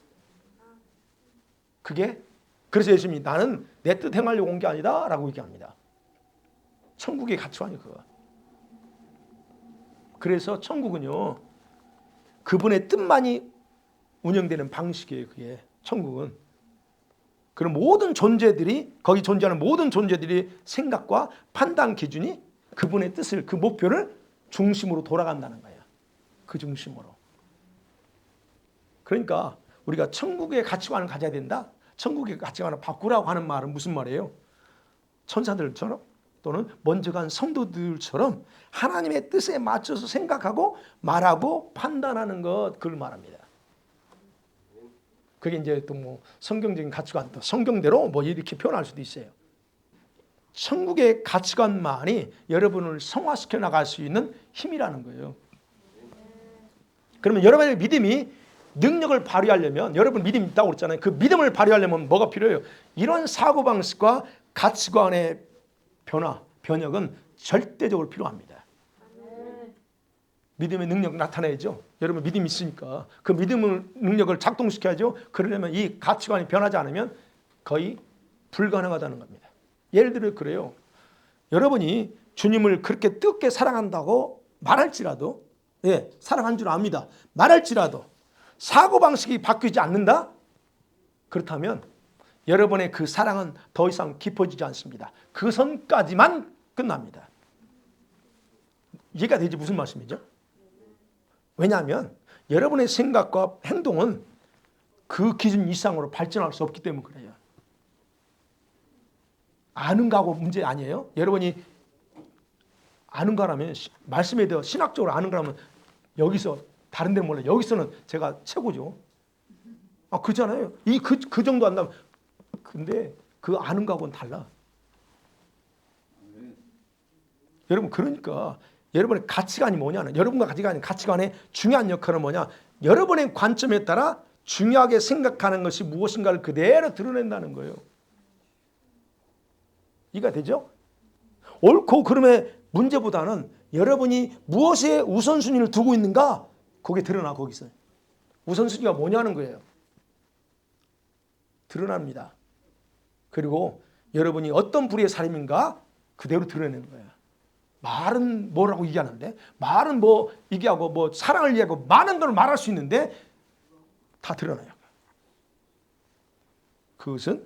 그게 그래서 예수님이 나는 내 뜻 행하려고 온 게 아니다 라고 얘기합니다. 천국의 가치관이 그거. 그래서 천국은요. 그분의 뜻만이 운영되는 방식이에요. 그게 천국은. 그런 모든 존재들이, 거기 존재하는 모든 존재들이 생각과 판단 기준이 그분의 뜻을, 그 목표를 중심으로 돌아간다는 거예요. 그 중심으로. 그러니까 우리가 천국의 가치관을 가져야 된다. 천국의 가치관을 바꾸라고 하는 말은 무슨 말이에요? 천사들처럼 또는 먼저 간 성도들처럼 하나님의 뜻에 맞춰서 생각하고 말하고 판단하는 것, 그걸 말합니다. 그게 이제 또 뭐 성경적인 가치관, 또 성경대로 뭐 이렇게 표현할 수도 있어요. 천국의 가치관만이 여러분을 성화시켜 나갈 수 있는 힘이라는 거예요. 그러면 여러분의 믿음이 능력을 발휘하려면, 여러분 믿음이 있다고 그랬잖아요. 그 믿음을 발휘하려면 뭐가 필요해요? 이런 사고방식과 가치관의 변화, 변혁은 절대적으로 필요합니다. 믿음의 능력 나타내야죠. 여러분 믿음이 있으니까 그 믿음의 능력을 작동시켜야죠. 그러려면 이 가치관이 변하지 않으면 거의 불가능하다는 겁니다. 예를 들어 그래요. 여러분이 주님을 그렇게 뜨겁게 사랑한다고 말할지라도, 예, 사랑한 줄 압니다. 말할지라도 사고방식이 바뀌지 않는다? 그렇다면 여러분의 그 사랑은 더 이상 깊어지지 않습니다. 그 선까지만 끝납니다. 이해가 되지? 무슨 말씀이죠? 왜냐하면 여러분의 생각과 행동은 그 기준 이상으로 발전할 수 없기 때문에 그래요. 아는가고 문제 아니에요? 여러분이 아는가라면, 말씀에 대해 신학적으로 아는가라면 여기서 다른 데는 몰라요. 여기서는 제가 최고죠. 아, 그렇잖아요. 그 정도 안다면. 근데 그 아는가하고는 달라. 여러분, 그러니까 여러분의 가치관이 뭐냐는, 여러분과 가치관의 중요한 역할은 뭐냐? 여러분의 관점에 따라 중요하게 생각하는 것이 무엇인가를 그대로 드러낸다는 거예요. 이해가 되죠? 옳고 그름의 문제보다는 여러분이 무엇에 우선순위를 두고 있는가? 그게 드러나. 거기서 우선순위가 뭐냐는 거예요. 드러납니다. 그리고 여러분이 어떤 불의의 사람인가 그대로 드러내는 거예요. 말은 뭐라고 얘기하는데, 말은 뭐 얘기하고 뭐 사랑을 얘기하고 많은 걸 말할 수 있는데 다 드러나요. 그것은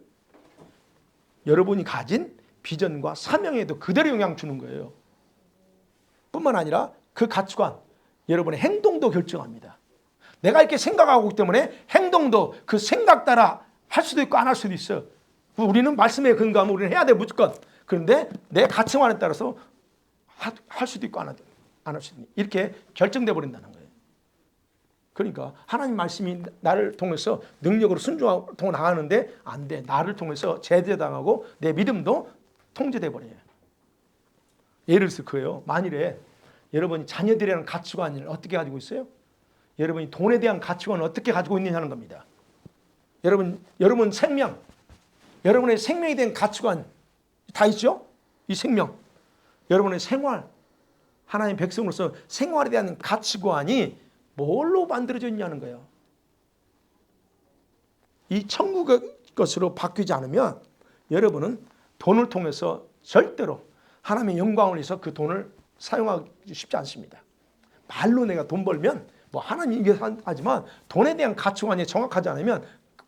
여러분이 가진 비전과 사명에도 그대로 영향 주는 거예요. 뿐만 아니라 그 가치관, 여러분의 행동도 결정합니다. 내가 이렇게 생각하고 있기 때문에 행동도 그 생각 따라 할 수도 있고 안 할 수도 있어요. 우리는 말씀에 근거하면 우리는 해야 돼, 무조건. 그런데 내 가치관에 따라서 할 수도 있고 안 할 수도 있고, 이렇게 결정돼 버린다는 거예요. 그러니까 하나님 말씀이 나를 통해서 능력으로 순종하고 나가는데 안 돼. 나를 통해서 제재당하고 내 믿음도 통제돼 버려요. 예를 들어서 그래요. 만일에 여러분이 자녀들이라는 가치관을 어떻게 가지고 있어요? 여러분이 돈에 대한 가치관을 어떻게 가지고 있느냐는 겁니다. 여러분 생명, 여러분의 생명에 대한 가치관 다 있죠? 이 생명, 여러분의 생활, 하나님 백성으로서 생활에 대한 가치관이 뭘로 만들어져 있냐는 거예요. 이 천국의 것으로 바뀌지 않으면 여러분은 돈을 통해서 절대로 하나님의 영광을 위해서 그 돈을 사용하기 쉽지 않습니다. 말로 내가 돈 벌면 뭐 하나님 얘기하지만 돈에 대한 가치관이 정확하지 않으면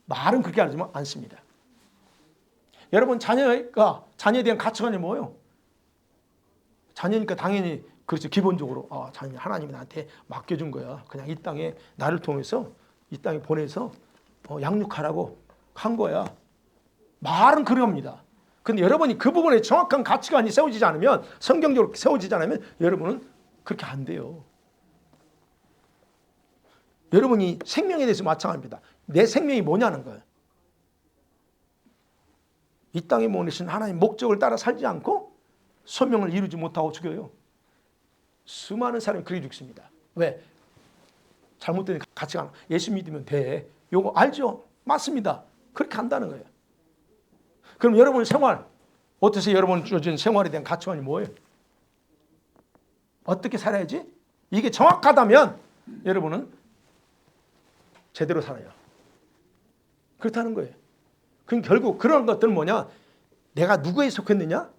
말은 그렇게 하지만 않습니다. 여러분 자녀에 대한 가치관이 뭐예요? 자녀니까 당연히 그렇죠. 기본적으로 자녀 하나님이 나한테 맡겨준 거야. 그냥 이 땅에 나를 통해서 이 땅에 보내서 양육하라고 한 거야. 말은 그럽니다. 근데 여러분이 그 부분에 정확한 가치관이 세워지지 않으면, 성경적으로 세워지지 않으면 여러분은 그렇게 안 돼요. 여러분이 생명에 대해서 마찬가지입니다. 내 생명이 뭐냐는 거예요. 이 땅에 보내신 하나님 목적을 따라 살지 않고 소명을 이루지 못하고 죽어요. 수많은 사람이 그렇게 죽습니다. 왜? 잘못된 가치관. 예수 믿으면 돼. 요거 알죠? 맞습니다. 그렇게 한다는 거예요. 그럼 여러분 생활 어떠세요? 여러분 주어진 생활에 대한 가치관이 뭐예요? 어떻게 살아야지? 이게 정확하다면 여러분은 제대로 살아요. 그렇다는 거예요. 그럼 결국 그런 것들은 뭐냐? 내가 누구에 속했느냐?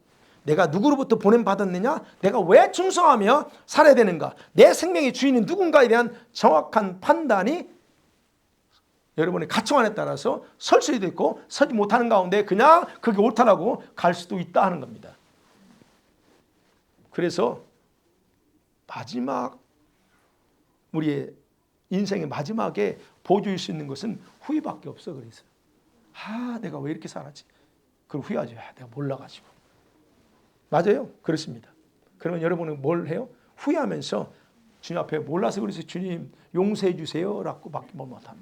내가 누구로부터 보냄받았느냐? 내가 왜 충성하며 살아야 되는가? 내 생명의 주인은 누군가에 대한 정확한 판단이 여러분의 가치관에 따라서 설 수도 있고 서지 못하는 가운데 그냥 그게 옳다라고 갈 수도 있다 하는 겁니다. 그래서 마지막 우리의 인생의 마지막에 보여줄 수 있는 것은 후회밖에 없어. 그래서 내가 왜 이렇게 살았지? 그걸 후회하지. 내가 몰라가지고. 맞아요. 그렇습니다. 그러면 여러분은 뭘 해요? 후회하면서 주님 앞에 몰라서 그래서 주님 용서해 주세요 라고 밖에 못합니다.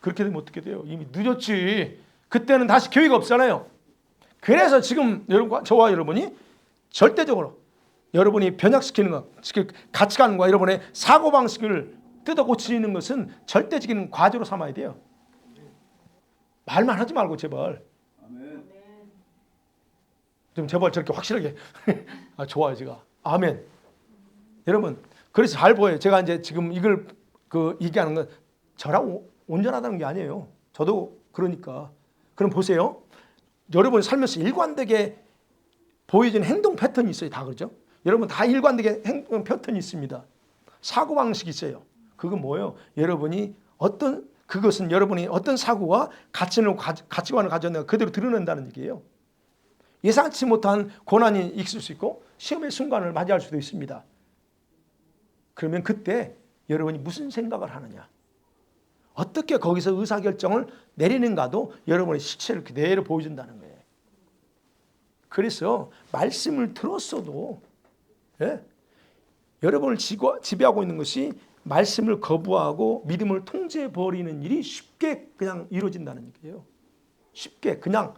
그렇게 되면 어떻게 돼요? 이미 늦었지. 그때는 다시 기회가 없잖아요. 그래서 지금 여러분과 저와 여러분이 절대적으로 여러분이 변혁시키는 것, 가치관과 여러분의 사고방식을 뜯어 고치는 것은 절대적인 과제로 삼아야 돼요. 말만 하지 말고 제발. 좀 제발 저렇게 확실하게. 좋아요 제가. 아멘. 여러분 그래서 잘 보여요. 제가 이제 지금 이걸 얘기하는 건 저랑 온전하다는 게 아니에요. 저도 그러니까. 그럼 보세요. 여러분 살면서 일관되게 보여지는 행동 패턴이 있어요. 다 그렇죠? 여러분 다 일관되게 행동 패턴이 있습니다. 사고방식이 있어요. 그건 뭐예요? 그것은 여러분이 어떤 사고와 가치관을 가졌는가 그대로 드러낸다는 얘기예요. 예상치 못한 고난이 있을 수 있고 시험의 순간을 맞이할 수도 있습니다. 그러면 그때 여러분이 무슨 생각을 하느냐, 어떻게 거기서 의사결정을 내리는가도 여러분의 실체를 그대로 보여준다는 거예요. 그래서 말씀을 들었어도 여러분을 지배하고 있는 것이 말씀을 거부하고 믿음을 통제해버리는 일이 쉽게 그냥 이루어진다는 얘기예요. 쉽게 그냥.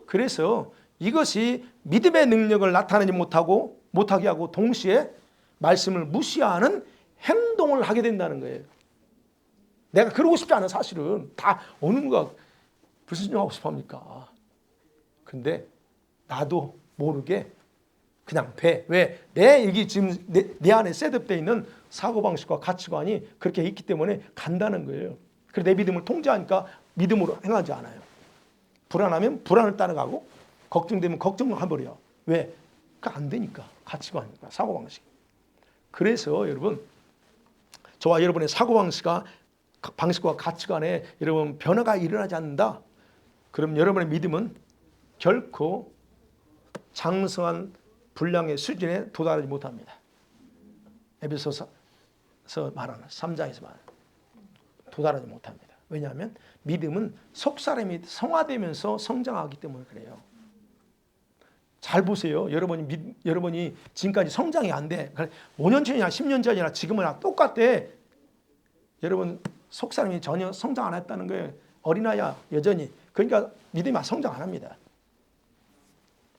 그래서 이것이 믿음의 능력을 나타내지 못하게 하고 동시에 말씀을 무시하는 행동을 하게 된다는 거예요. 내가 그러고 싶지 않아. 사실은 다 어느 누가 불순종하고 싶어 합니까? 근데 나도 모르게 그냥 돼. 왜? 이게 지금 내 안에 셋업되어 있는 사고방식과 가치관이 그렇게 있기 때문에 간다는 거예요. 그래서 내 믿음을 통제하니까 믿음으로 행하지 않아요. 불안하면 불안을 따라가고 걱정되면 걱정을 해버려요. 왜? 안 되니까. 가치관이니까. 사고방식. 그래서 여러분 저와 여러분의 사고방식과 가치관에 여러분 변화가 일어나지 않는다. 그럼 여러분의 믿음은 결코 장성한 분량의 수준에 도달하지 못합니다. 에베소서 말하는 3장에서 말하는 도달하지 못합니다. 왜냐하면 믿음은 속사람이 성화되면서 성장하기 때문에 그래요. 잘 보세요. 여러분이 지금까지 성장이 안 돼. 5년 전이나 10년 전이나 지금은 똑같대. 여러분 속사람이 전혀 성장 안 했다는 거예요. 어린아이야 여전히. 그러니까 믿음이 성장 안 합니다.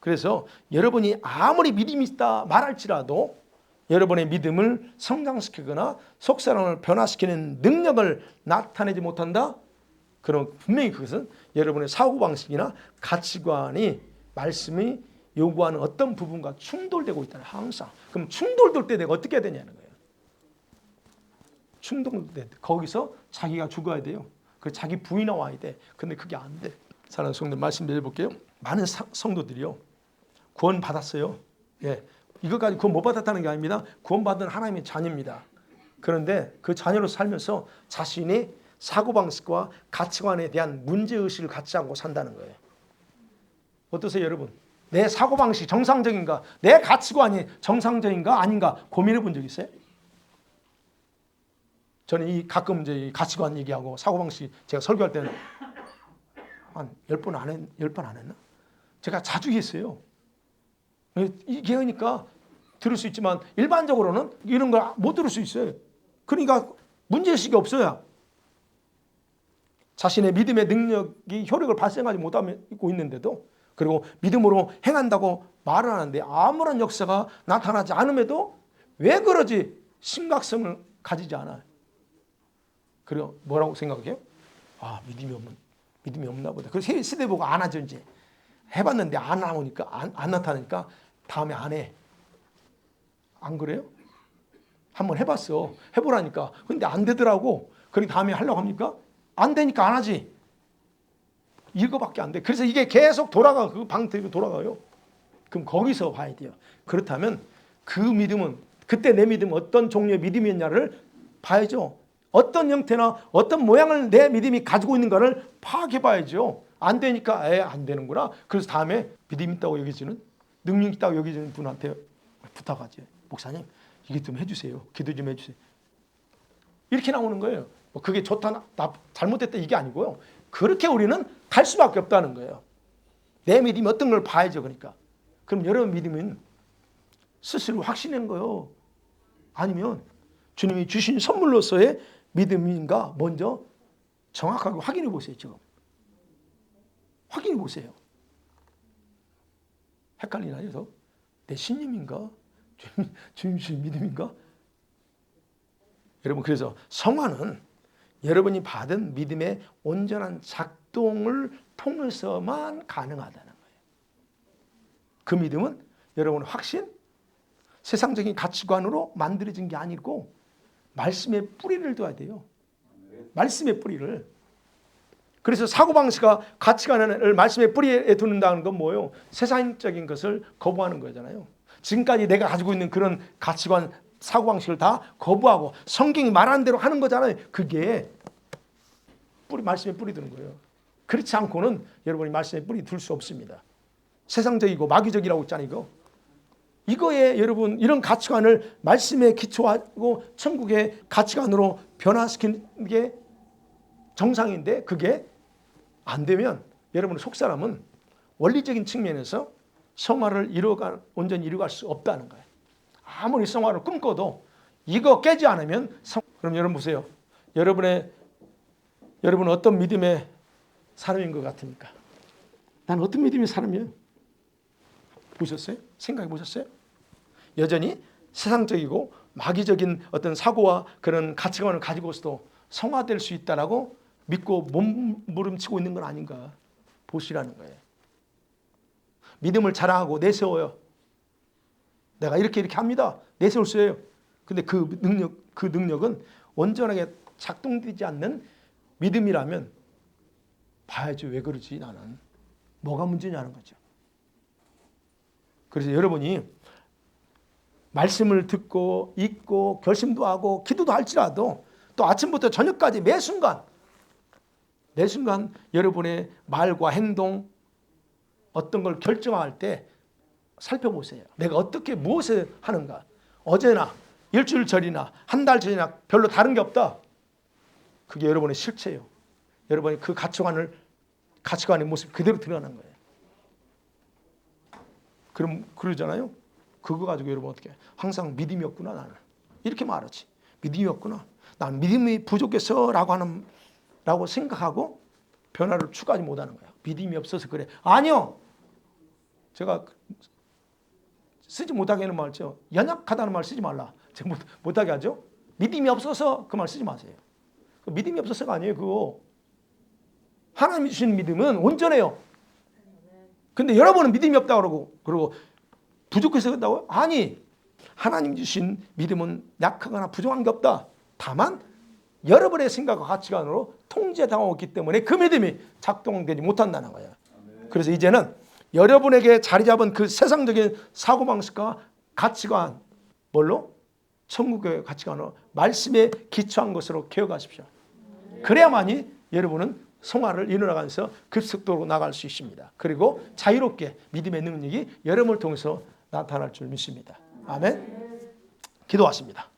그래서 여러분이 아무리 믿음이 있다 말할지라도 여러분의 믿음을 성장시키거나 속사람을 변화시키는 능력을 나타내지 못한다? 그럼 분명히 그것은 여러분의 사고방식이나 가치관이 말씀이 요구하는 어떤 부분과 충돌되고 있다는 항상. 그럼 충돌될 때 내가 어떻게 해야 되냐는 거예요. 충돌될 때 거기서 자기가 죽어야 돼요. 그 자기 부인이 나와야 돼. 근데 그게 안 돼. 사랑하는 성도들 말씀 드려볼게요. 많은 성도들이요. 구원 받았어요. 예. 이것까지 구원 못 받았다는 게 아닙니다. 구원받은 하나님의 자녀입니다. 그런데 그 자녀로 살면서 자신이 사고방식과 가치관에 대한 문제의식을 갖지 않고 산다는 거예요. 어떠세요 여러분? 내 사고방식이 정상적인가? 내 가치관이 정상적인가 아닌가 고민해 본 적 있어요? 저는 가끔 이제 가치관 얘기하고 사고방식 제가 설교할 때는 한 10번 안 했나? 제가 자주 했어요. 이게 하니까 들을 수 있지만 일반적으로는 이런 걸 못 들을 수 있어요. 그러니까 문제의식이 없어야 자신의 믿음의 능력이 효력을 발생하지 못하고 있는데도 그리고 믿음으로 행한다고 말을 하는데 아무런 역사가 나타나지 않음에도 왜 그러지 심각성을 가지지 않아요. 그리고 뭐라고 생각해요? 믿음이 없나 보다. 그래서 시대 보고 안 하죠 이제. 해봤는데 안 나오니까 안 나타나니까 다음에 안 해. 안 그래요? 한번 해봤어. 해보라니까. 근데 안 되더라고. 그러니 다음에 하려고 합니까? 안 되니까 안 하지. 이거밖에 안 돼. 그래서 이게 계속 그 방태로 돌아가요. 그럼 거기서 봐야 돼요. 그렇다면 그 믿음은 그때 내 믿음은 어떤 종류의 믿음이었냐를 봐야죠. 어떤 형태나 어떤 모양을 내 믿음이 가지고 있는가를 파악해 봐야죠. 안 되니까 안 되는구나. 그래서 다음에 믿음 있다고 여기지는, 능력 있다고 여기지는 분한테 부탁하지. 목사님 이게 좀 해주세요. 기도 좀 해주세요. 이렇게 나오는 거예요. 그게 좋다, 잘못됐다 이게 아니고요. 그렇게 우리는 갈 수밖에 없다는 거예요. 내 믿음이 어떤 걸 봐야죠. 그러니까. 그럼 여러분 믿음은 스스로 확신한 거예요. 아니면 주님이 주신 선물로서의 믿음인가 먼저 정확하게 확인해 보세요. 지금 확인해 보세요. 헷갈리나요? 저? 내 신념인가? 주님 주신 믿음인가? 여러분, 그래서 성화는 여러분이 받은 믿음의 온전한 작동을 통해서만 가능하다는 거예요. 그 믿음은 여러분 확신, 세상적인 가치관으로 만들어진 게 아니고 말씀의 뿌리를 둬야 돼요. 말씀의 뿌리를. 그래서 사고방식과 가치관을 말씀의 뿌리에 두는다는 건 뭐예요? 세상적인 것을 거부하는 거잖아요. 지금까지 내가 가지고 있는 그런 가치관, 사고방식을 다 거부하고 성경이 말하는 대로 하는 거잖아요. 그게 말씀에 뿌리 두는 거예요. 그렇지 않고는 여러분이 말씀에 뿌리 둘 수 없습니다. 세상적이고 마귀적이라고 했잖아요. 이거에 여러분 이런 가치관을 말씀에 기초하고 천국의 가치관으로 변화시키는 게 정상인데 그게 안 되면 여러분의 속사람은 원리적인 측면에서 성화를 온전히 이루어갈 수 없다는 거예요. 아무리 성화를 꿈꿔도 이거 깨지 않으면 그럼 여러분 보세요. 여러분은 어떤 믿음의 사람인 것 같습니까? 난 어떤 믿음의 사람이에요? 보셨어요? 생각해 보셨어요? 여전히 세상적이고 마귀적인 어떤 사고와 그런 가치관을 가지고서도 성화될 수 있다라고 믿고 몸부림치고 있는 건 아닌가 보시라는 거예요. 믿음을 자랑하고 내세워요. 내가 이렇게 합니다. 내세울 수 있어요. 근데 그 능력은 온전하게 작동되지 않는 믿음이라면 봐야지 왜 그러지 나는. 뭐가 문제냐는 거죠. 그래서 여러분이 말씀을 듣고 읽고 결심도 하고 기도도 할지라도 또 아침부터 저녁까지 매 순간 여러분의 말과 행동 어떤 걸 결정할 때 살펴보세요. 내가 어떻게 무엇을 하는가. 어제나 일주일 전이나 한 달 전이나 별로 다른 게 없다. 그게 여러분의 실체예요. 여러분이 그 가치관의 모습이 그대로 드러나는 거예요. 그럼 그러잖아요. 그거 가지고 여러분 어떻게 해? 항상 믿음이 없구나 나는. 이렇게 말하지. 믿음이 없구나. 난 믿음이 부족해서 라고 생각하고 변화를 추구하지 못하는 거야. 믿음이 없어서 그래. 아니요. 제가 쓰지 못하게 하는 말 있죠. 연약하다는 말 쓰지 말라. 제가 못하게 하죠. 믿음이 없어서 그 말 쓰지 마세요. 믿음이 없어서가 아니에요. 그거. 하나님이 주시는 믿음은 온전해요. 근데 여러분은 믿음이 없다고 그러고 부족해서 그런다고요? 아니. 하나님이 주신 믿음은 약하거나 부족한 게 없다. 다만 여러분의 생각과 가치관으로 통제당하고 있기 때문에 그 믿음이 작동되지 못한다는 거예요. 그래서 이제는 여러분에게 자리 잡은 그 세상적인 사고방식과 가치관, 뭘로? 천국의 가치관으로 말씀에 기초한 것으로 개혁하십시오. 그래야만이 여러분은 성화를 이뤄나가면서 급속도로 나갈 수 있습니다. 그리고 자유롭게 믿음의 능력이 여러분을 통해서 나타날 줄 믿습니다. 아멘. 기도하십니다.